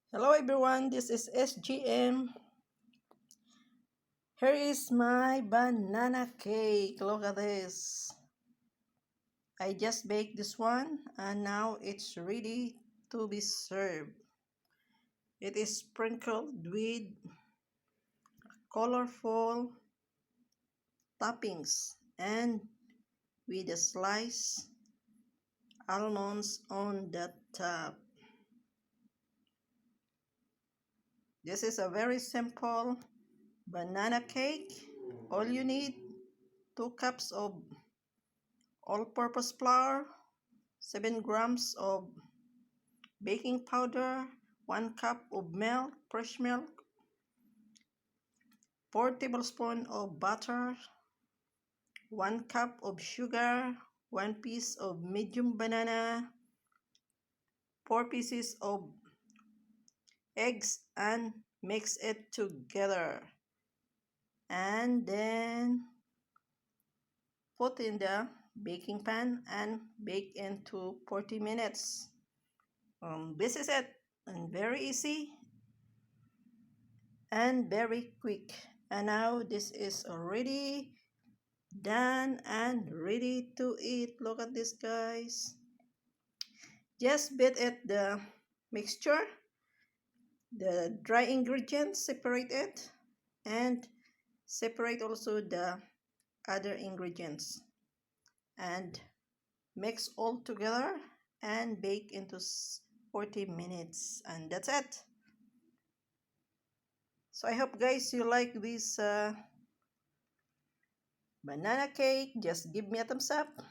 Hello everyone, this is SGM. Here is my banana cake. Look at this. I just baked this one and now it's ready to be served. It is sprinkled with colorful toppings and with a sliced almonds on the top. This is a very simple banana cake. All you need 2 cups of all-purpose flour, 7 grams of baking powder, 1 cup of milk, fresh milk, 4 tablespoons of butter, 1 cup of sugar, 1 piece of medium banana, 4 pieces of eggs, and mix it together. And then put in the baking pan and bake into 40 minutes. This is it, and very easy and very quick. And now this is already done and ready to eat. Look at this, guys. Just beat it, the mixture, the dry ingredients, separate it, and separate also the other ingredients, and mix all together and bake into 40 minutes, and that's it. So I hope, guys, you like this banana cake. Just give me a thumbs up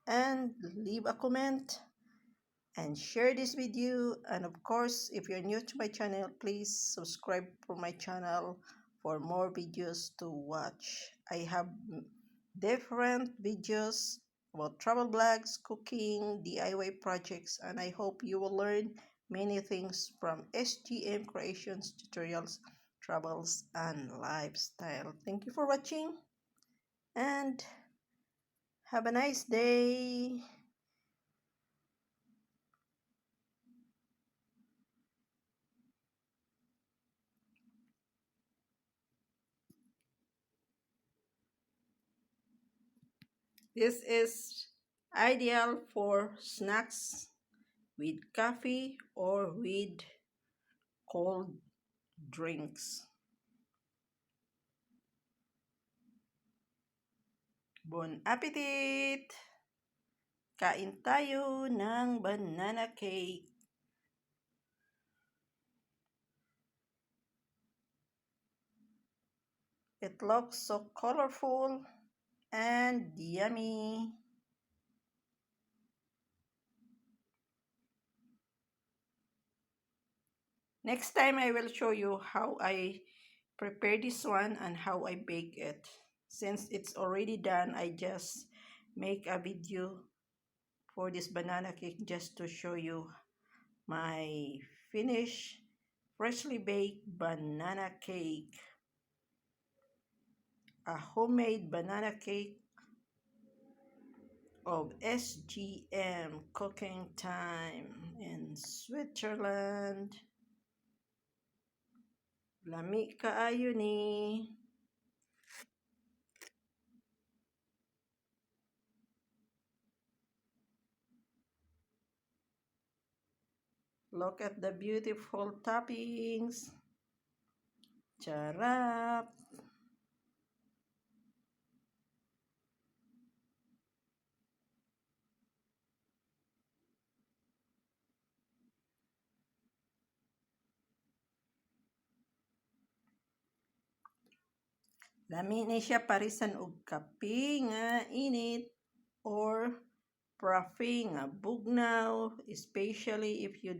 and leave a comment and share this video. And of course, if you're new to my channel, please subscribe for my channel for more videos to watch. I have different videos about travel blogs, cooking, DIY projects, and I hope you will learn many things from SGM Creations, tutorials, travels, and lifestyle. Thank you for watching and have a nice day. This is ideal for snacks with coffee or with cold drinks. Bon appetit! Kain tayo ng banana cake. It looks so colorful and yummy. Next time I will show you how I prepare this one and how I bake it. Since it's already done, I just make a video for this banana cake just to show you my finished freshly baked banana cake. A homemade banana cake of SGM Cooking Time in Switzerland. Lami kaayo ni. Look at the beautiful toppings. Charap. Lami ni siya parisan og kape nga init or frappe nga bugnaw, especially if you